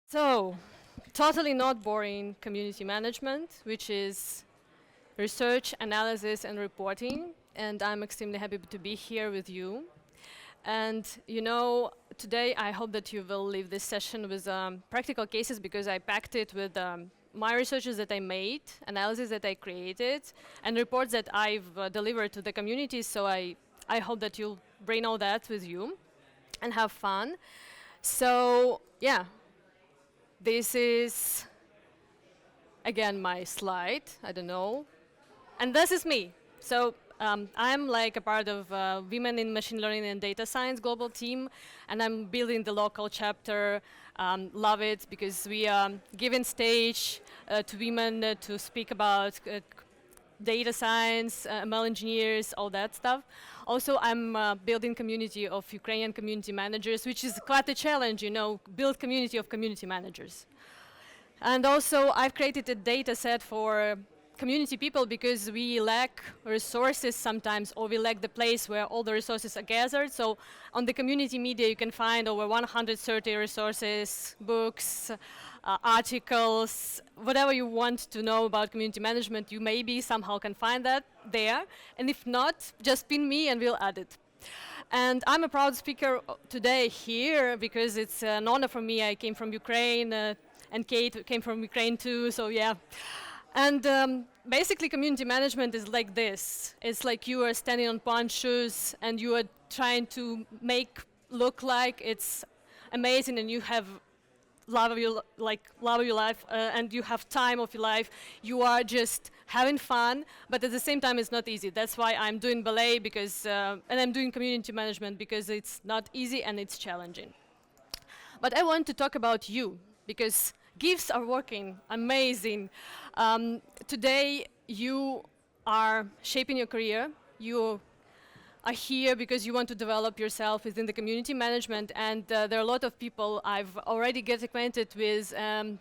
So, totally not boring community management, which is research, analysis, and reporting. And I'm extremely happy to be here with you. And today I hope that you will leave this session with practical cases because I packed it with my researches that I made, analysis that I created, and reports that I've delivered to the community. So I hope that you'll bring all that with you and have fun. So, yeah, this is again my slide. I don't know. And this is me. So I'm like a part of Women in Machine Learning and Data Science global team, and I'm building the local chapter. Love it because we are giving stage to women to speak about data science, ML engineers, all that stuff. Also, I'm building community of Ukrainian community managers, which is quite a challenge, build community of community managers. And also, I've created a data set for community people because we lack resources sometimes, or we lack the place where all the resources are gathered. So on the community media, you can find over 130 resources, books, articles, whatever you want to know about community management, you maybe somehow can find that there. And if not, just pin me and we'll add it. And I'm a proud speaker today here because it's an honor for me. I came from Ukraine, and Kate came from Ukraine too, so yeah. And basically community management is like this. It's like you are standing on palm shoes and you are trying to make look like it's amazing and you have love of your life and you have time of your life. You are just having fun, but at the same time it's not easy. That's why I'm doing ballet because and I'm doing community management because it's not easy and it's challenging. But I want to talk about you because gifts are working amazing. Today you are shaping your career. You are here because you want to develop yourself within the community management, and there are a lot of people I've already get acquainted with,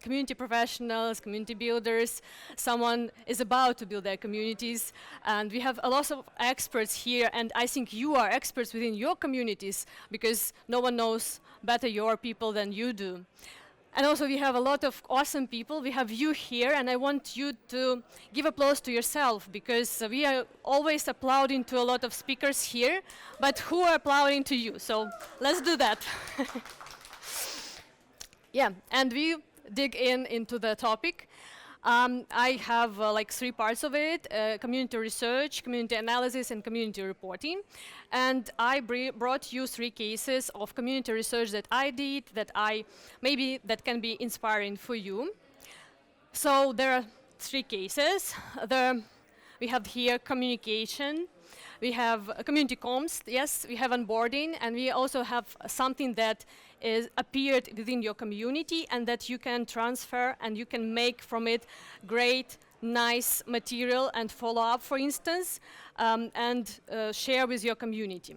community professionals, community builders. Someone is about to build their communities, and we have a lot of experts here, and I think you are experts within your communities because no one knows better your people than you do. And also we have a lot of awesome people. We have you here, and I want you to give applause to yourself because we are always applauding to a lot of speakers here, but who are applauding to you? So let's do that. Yeah, and we dig into the topic. I have like 3 parts of it, community research, community analysis, and community reporting. And I brought you 3 cases of community research that I did that maybe that can be inspiring for you. So there are 3 cases. We have here communication. We have community comms, yes, we have onboarding, and we also have something that is appeared within your community and that you can transfer and you can make from it great, nice material and follow up, for instance, and share with your community.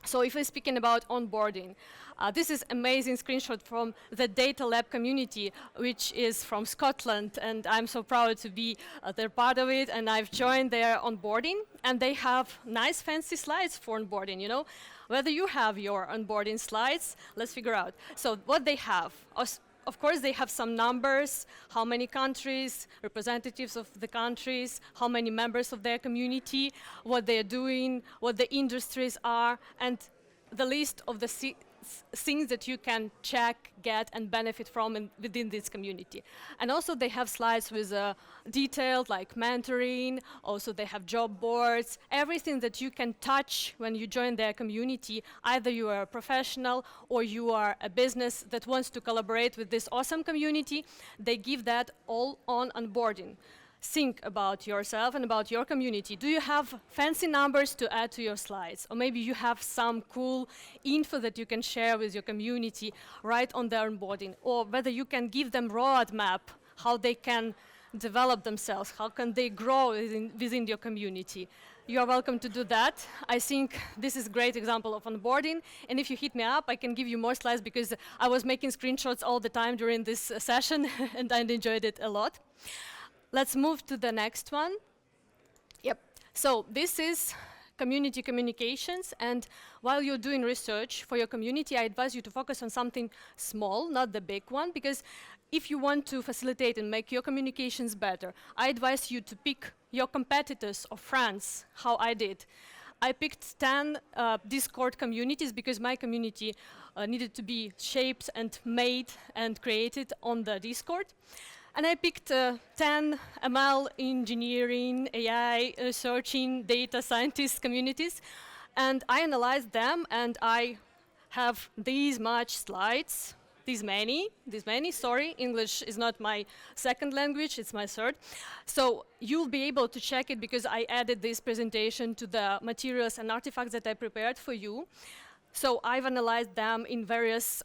So if we're speaking about onboarding, this is amazing screenshot from the Data Lab community, which is from Scotland, and I'm so proud to be they're part of it, and I've joined their onboarding, and they have nice fancy slides for onboarding, Whether you have your onboarding slides, let's figure out. So what they have, of course, they have some numbers, how many countries, representatives of the countries, how many members of their community, what they're doing, what the industries are, and the list of the things that you can check, get, and benefit from within this community. And also they have slides with detailed like mentoring, also they have job boards, everything that you can touch when you join their community. Either you are a professional or you are a business that wants to collaborate with this awesome community, they give that all on onboarding. Think about yourself and about your community. Do you have fancy numbers to add to your slides? Or maybe you have some cool info that you can share with your community right on their onboarding. Or whether you can give them roadmap, how they can develop themselves, how can they grow within your community. You are welcome to do that. I think this is a great example of onboarding. And if you hit me up, I can give you more slides because I was making screenshots all the time during this session and I enjoyed it a lot. Let's move to the next one. Yep. So this is community communications. And while you're doing research for your community, I advise you to focus on something small, not the big one, because if you want to facilitate and make your communications better, I advise you to pick your competitors or friends, how I did. I picked 10 Discord communities because my community needed to be shaped and made and created on the Discord. And I picked 10 ML engineering, AI, researching, data scientist communities. And I analyzed them, and I have these much slides. These many, sorry, English is not my second language, it's my third. So you'll be able to check it because I added this presentation to the materials and artifacts that I prepared for you. So I've analyzed them in various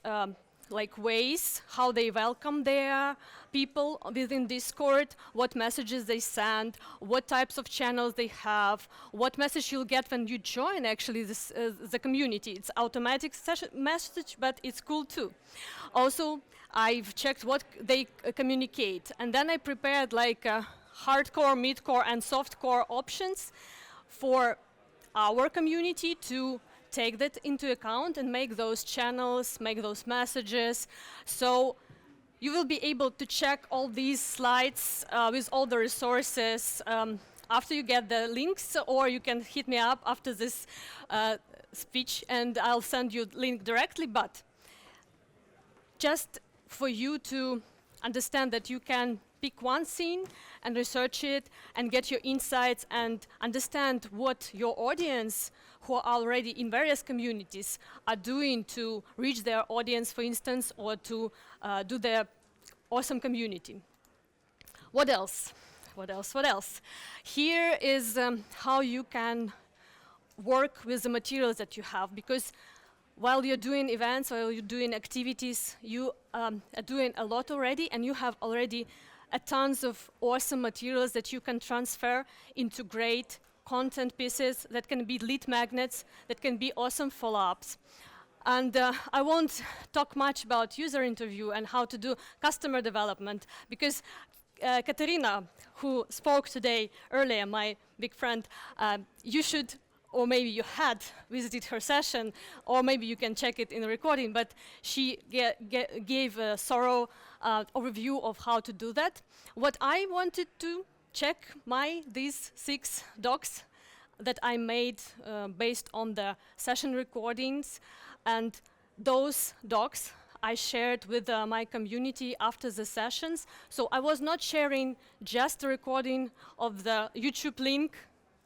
ways, how they welcome their people within Discord, what messages they send, what types of channels they have, what message you'll get when you join actually this, the community. It's automatic message, but it's cool too. Also, I've checked what they communicate, and then I prepared hardcore, midcore, and softcore options for our community to take that into account and make those channels, make those messages. So you will be able to check all these slides with all the resources after you get the links, or you can hit me up after this speech and I'll send you the link directly. But just for you to understand that you can pick one scene and research it and get your insights and understand what your audience who are already in various communities are doing to reach their audience, for instance, or to do their awesome community. What else? What else? What else? Here is how you can work with the materials that you have, because while you're doing events, while you're doing activities, you are doing a lot already, and you have already tons of awesome materials that you can transfer into great content pieces that can be lead magnets, that can be awesome follow-ups. And I won't talk much about user interview and how to do customer development, because Katerina, who spoke today earlier, my big friend, you should, or maybe you had visited her session, or maybe you can check it in the recording, but she gave a thorough overview of how to do that. What I wanted to check these 6 docs that I made based on the session recordings, and those docs I shared with my community after the sessions. So I was not sharing just the recording of the YouTube link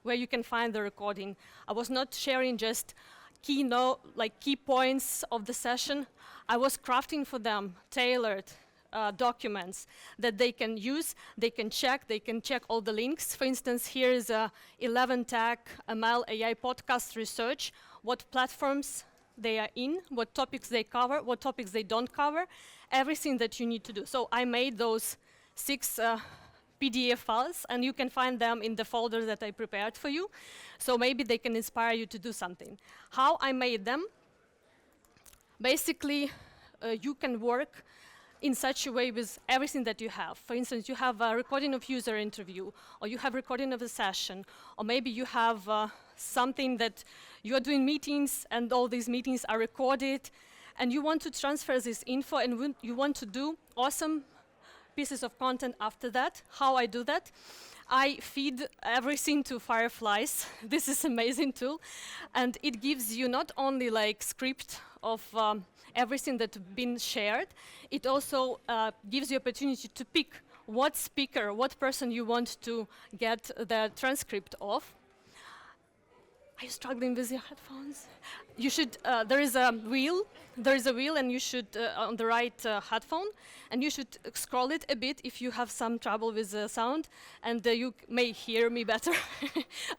where you can find the recording. I was not sharing just key points of the session. I was crafting for them tailored documents that they can use, they can check all the links. For instance, here is 11 tech ML AI podcast research, what platforms they are in, what topics they cover, what topics they don't cover, everything that you need to do. So I made those 6 PDF files, and you can find them in the folder that I prepared for you. So maybe they can inspire you to do something. How I made them? Basically, you can work in such a way with everything that you have. For instance, you have a recording of user interview, or you have recording of a session, or maybe you have something that you are doing meetings, and all these meetings are recorded, and you want to transfer this info, and you want to do awesome pieces of content after that. How I do that? I feed everything to Fireflies. This is an amazing tool, and it gives you not only script of everything that's been shared, it also gives you opportunity to pick what speaker, what person you want to get the transcript of. Are you struggling with your headphones? You should, there is a wheel, and you should, on the right headphone, and you should scroll it a bit if you have some trouble with the sound, and you may hear me better.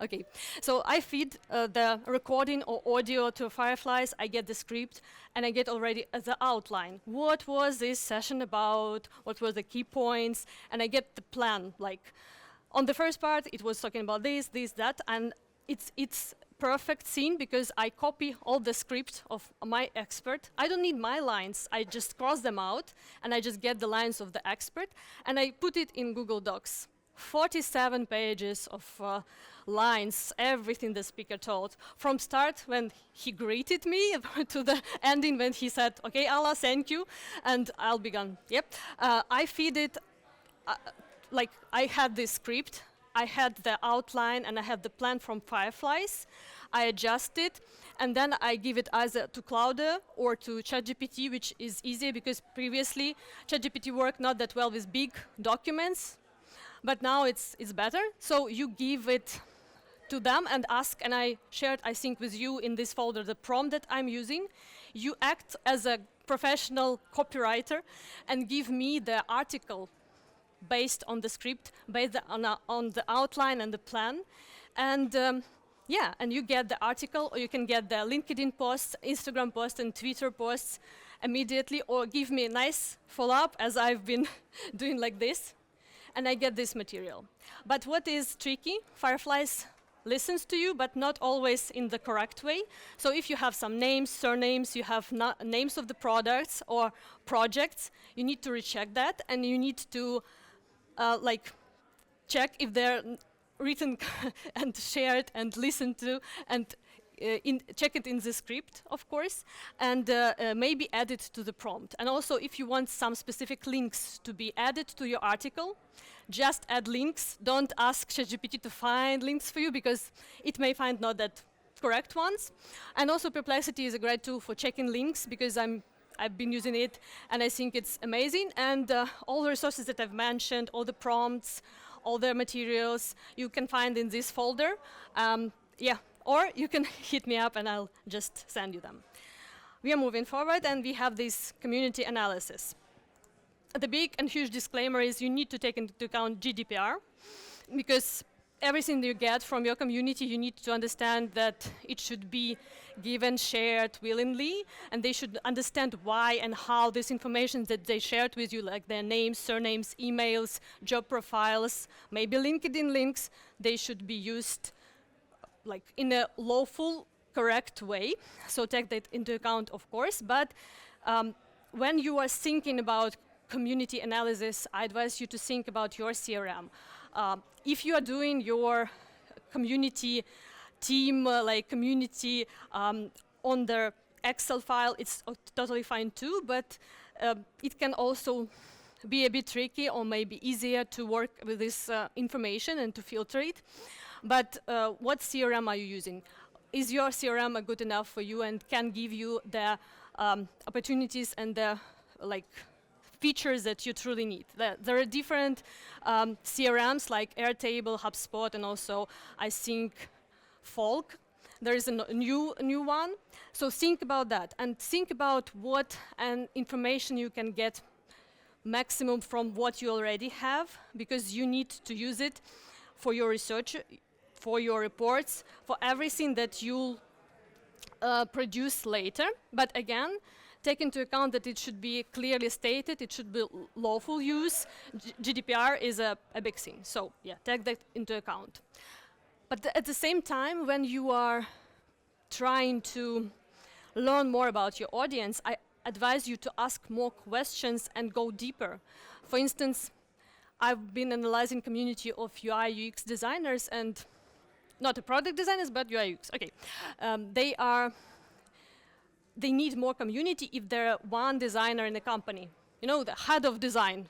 Okay, so I feed the recording or audio to Fireflies, I get the script, and I get already the outline. What was this session about? What were the key points? And I get the plan, on the first part, it was talking about this, that, and it's perfect scene because I copy all the script of my expert. I don't need my lines, I just cross them out and I just get the lines of the expert and I put it in Google Docs. 47 pages of lines, everything the speaker told. From start when he greeted me to the ending when he said, okay, Alla, thank you, and I'll be gone. Yep. I feed it, like I had this script, I had the outline and I had the plan from Fireflies. I adjust it, and then I give it either to Cloud or to ChatGPT, which is easier because previously ChatGPT worked not that well with big documents, but now it's better. So you give it to them and ask, and I shared, I think, with you in this folder the prompt that I'm using. You act as a professional copywriter and give me the article based on the script, based on the outline and the plan. And yeah, and you get the article, or you can get the LinkedIn posts, Instagram posts, and Twitter posts immediately, or give me a nice follow-up, as I've been doing like this, and I get this material. But what is tricky, Fireflies listens to you, but not always in the correct way. So if you have some names, surnames, you have names of the products or projects, you need to recheck that, and you need to like check if they're written and shared and listened to, and check it in the script, of course, and maybe add it to the prompt. And also, if you want some specific links to be added to your article, just add links. Don't ask ChatGPT to find links for you, because it may find not that correct ones. And also, Perplexity is a great tool for checking links, because I've been using it, and I think it's amazing. And all the resources that I've mentioned, all the prompts, all the materials, you can find in this folder. Yeah, or you can hit me up and I'll just send you them. We are moving forward, and we have this community analysis. The big and huge disclaimer is you need to take into account GDPR, because everything you get from your community, you need to understand that it should be given, shared willingly, and they should understand why and how this information that they shared with you, like their names, surnames, emails, job profiles, maybe LinkedIn links, they should be used like in a lawful, correct way. So take that into account, of course. But when you are thinking about community analysis, I advise you to think about your CRM. If you are doing your community team, like community on the Excel file, it's totally fine too, but it can also be a bit tricky, or maybe easier to work with this information and to filter it. But what CRM are you using? Is your CRM good enough for you and can give you the opportunities and the features that you truly need? There are different CRMs like Airtable, HubSpot, and also I think Folk. There is a new one. So think about that, and think about what information you can get maximum from what you already have, because you need to use it for your research, for your reports, for everything that you'll produce later. But again, take into account that it should be clearly stated, it should be lawful use. GDPR is a big thing, so yeah, take that into account. But at the same time, when you are trying to learn more about your audience, I advise you to ask more questions and go deeper. For instance, I've been analyzing community of UI UX designers, and not the product designers, but UI UX. Okay, they need more community if they're one designer in a company. You know, the head of design.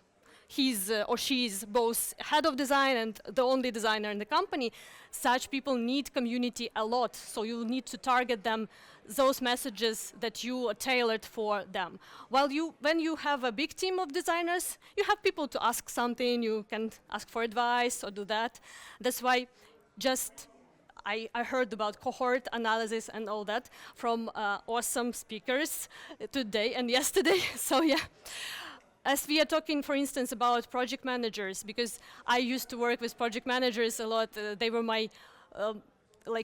He's or she's both head of design and the only designer in the company. Such people need community a lot, so you need to target them, those messages that you are tailored for them. While when you have a big team of designers, you have people to ask something, you can ask for advice or do that. That's why I heard about cohort analysis and all that from awesome speakers today and yesterday, so yeah. As we are talking, for instance, about project managers, because I used to work with project managers a lot. They were my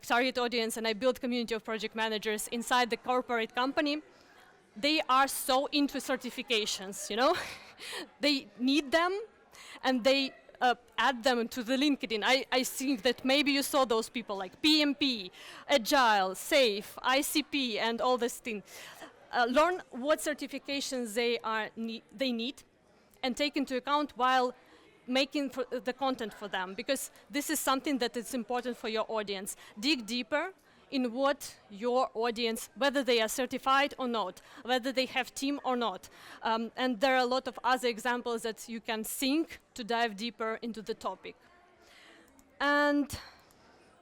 target audience, and I built community of project managers inside the corporate company. They are so into certifications, you know. They need them, and they add them to the LinkedIn. I think that maybe you saw those people like PMP, Agile, SAFe, ICP, and all this thing. Learn what certifications they need, and take into account while making the content for them, because this is something that is important for your audience. Dig deeper in what your audience, whether they are certified or not, whether they have team or not. And there are a lot of other examples that you can think to dive deeper into the topic. And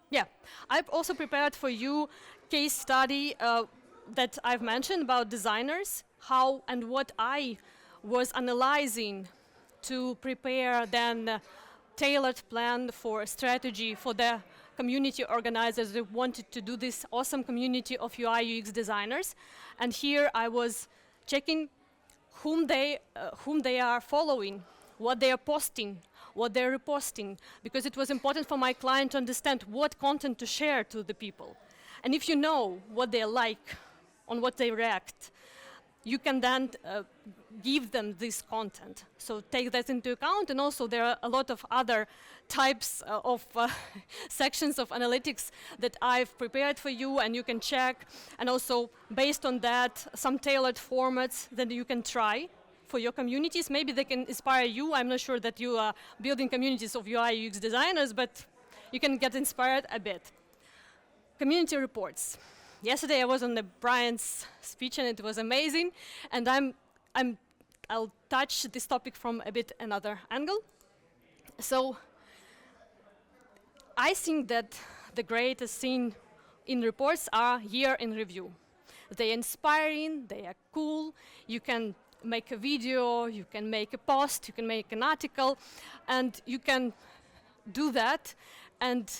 yeah, I've also prepared for you case study that I've mentioned about designers, how and what I was analyzing to prepare then tailored plan for a strategy for the community organizers that wanted to do this awesome community of UI UX designers. And here I was checking whom they are following, what they are posting, what they're reposting, because it was important for my client to understand what content to share to the people. And if you know what they like, on what they react, you can then give them this content. So take that into account, and also there are a lot of other types of sections of analytics that I've prepared for you, and you can check, and also based on that, some tailored formats that you can try for your communities. Maybe they can inspire you. I'm not sure that you are building communities of UI UX designers, but you can get inspired a bit. Community reports. Yesterday I was on the Brian's speech and it was amazing, and I'll touch this topic from a bit another angle. So I think that the greatest thing in reports are year in review. They're inspiring, they are cool, you can make a video, you can make a post, you can make an article, and you can do that and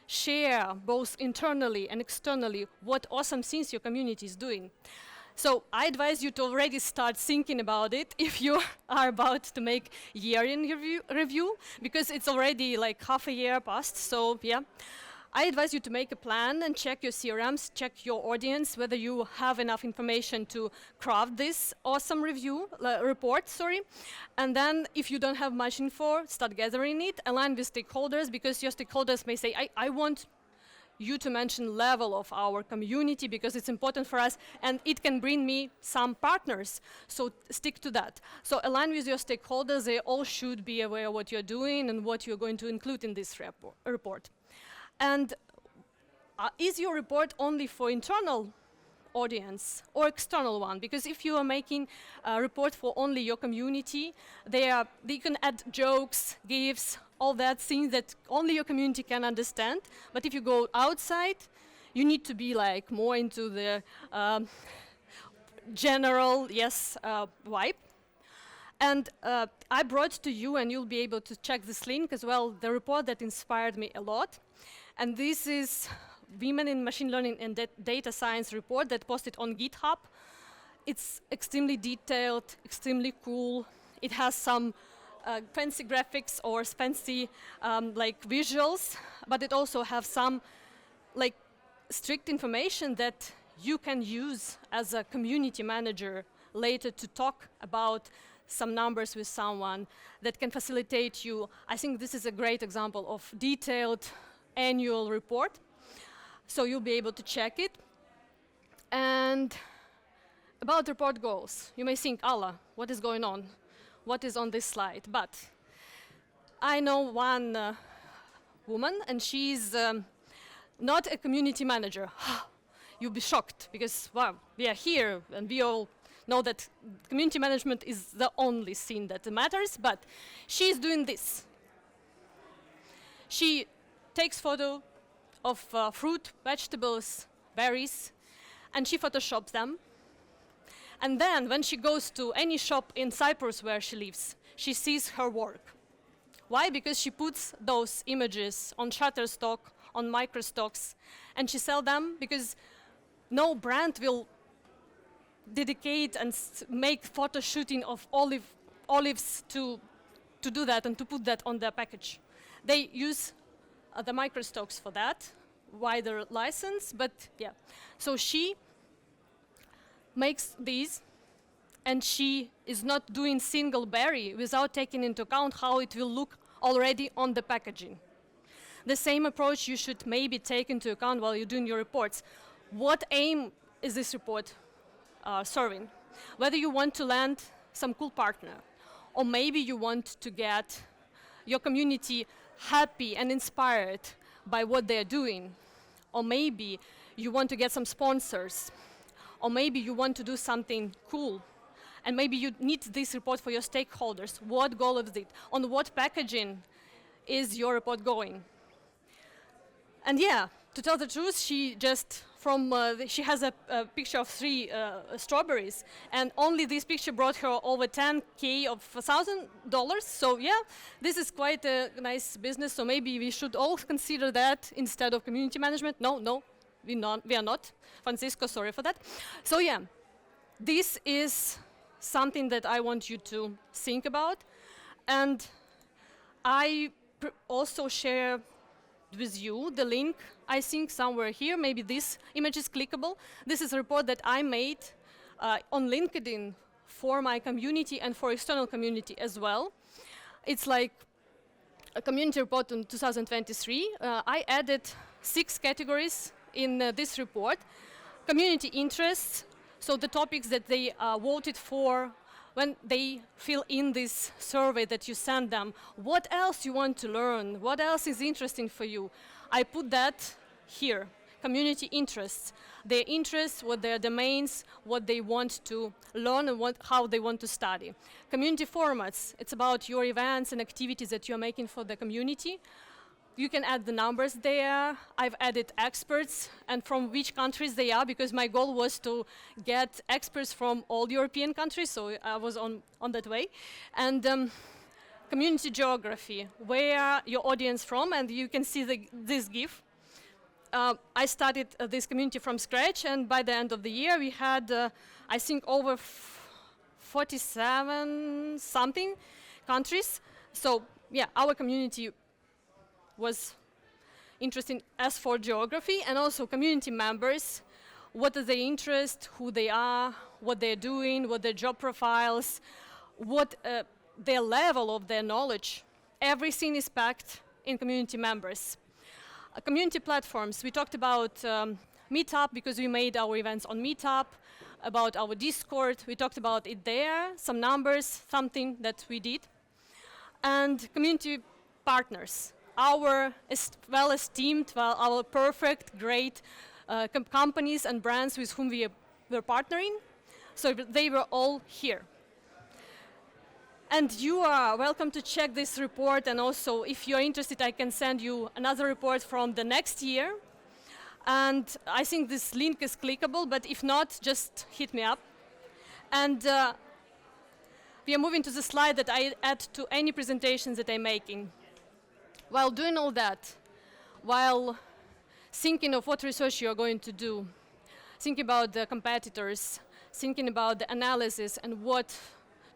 share both internally and externally what awesome things your community is doing. So I advise you to already start thinking about it if you are about to make year-in review, because it's already like half a year past, so yeah. I advise you to make a plan and check your CRMs, check your audience, whether you have enough information to craft this awesome report. And then if you don't have much info, start gathering it, align with stakeholders, because your stakeholders may say, I want you to mention level of our community because it's important for us and it can bring me some partners. So stick to that. So align with your stakeholders. They all should be aware of what you're doing and what you're going to include in this report. And is your report only for internal audience or external one? Because if you are making a report for only your community, they can add jokes, GIFs, all that things that only your community can understand. But if you go outside, you need to be like more into the general, vibe. And I brought to you, and you'll be able to check this link as well, the report that inspired me a lot. And this is Women in Machine Learning and Data Science report that posted on GitHub. It's extremely detailed, extremely cool. It has some fancy graphics or fancy visuals, but it also has some strict information that you can use as a community manager later to talk about some numbers with someone that can facilitate you. I think this is a great example of detailed annual report. So you'll be able to check it. And about report goals, you may think, Alla, what is going on? What is on this slide? But I know one woman, and she's not a community manager. You'll be shocked, because, wow, we are here, and we all know that community management is the only thing that matters, but she's doing this. She takes photo of fruit, vegetables, berries, and she photoshops them. And then when she goes to any shop in Cyprus where she lives, she sees her work. Why? Because she puts those images on Shutterstock, on microstocks, and she sells them, because no brand will dedicate and make photo shooting of olives to do that and to put that on their package. They use the microstocks for that, wider license, but yeah. So she makes these, and she is not doing single berry without taking into account how it will look already on the packaging. The same approach you should maybe take into account while you're doing your reports. What aim is this report serving? Whether you want to land some cool partner, or maybe you want to get your community happy and inspired by what they're doing. Or maybe you want to get some sponsors. Or maybe you want to do something cool. And maybe you need this report for your stakeholders. What goal is it? On what packaging is your report going? And yeah, to tell the truth, she just she has a picture of 3 strawberries, and only this picture brought her over 10K of $1,000. So yeah, this is quite a nice business. So maybe we should all consider that instead of community management. No, we are not. Francisco, sorry for that. So yeah, this is something that I want you to think about, and I also share with you the link, I think somewhere here, maybe this image is clickable. This is a report that I made on LinkedIn for my community and for external community as well. It's like a community report in 2023. I added 6 categories in this report. Community interests, so the topics that they voted for when they fill in this survey that you send them. What else you want to learn? What else is interesting for you? I put that here, community interests. Their interests, what their domains, what they want to learn and how they want to study. Community formats, it's about your events and activities that you're making for the community. You can add the numbers there. I've added experts and from which countries they are, because my goal was to get experts from all European countries, so I was on that way. And community geography, where your audience from, and you can see this GIF. I started this community from scratch, and by the end of the year we had, I think, over 47 something countries. So yeah, our community was interesting as for geography, and also community members, what are their interests, who they are, what they're doing, what their job profiles, what their level of their knowledge. Everything is packed in community members. Community platforms, we talked about Meetup, because we made our events on Meetup, about our Discord, we talked about it there, some numbers, something that we did. And community partners, our well-esteemed, our perfect, great companies and brands with whom we were partnering. So they were all here. And you are welcome to check this report, and also if you're interested, I can send you another report from the next year. And I think this link is clickable, but if not, just hit me up. And we are moving to the slide that I add to any presentations that I'm making. While doing all that, while thinking of what research you are going to do, thinking about the competitors, thinking about the analysis and what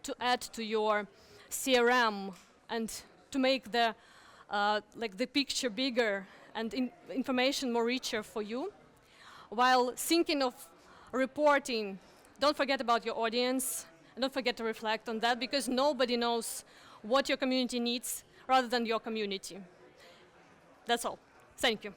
to add to your CRM and to make the picture bigger and information more richer for you. While thinking of reporting, don't forget about your audience, and don't forget to reflect on that, because nobody knows what your community needs rather than your community. That's all. Thank you.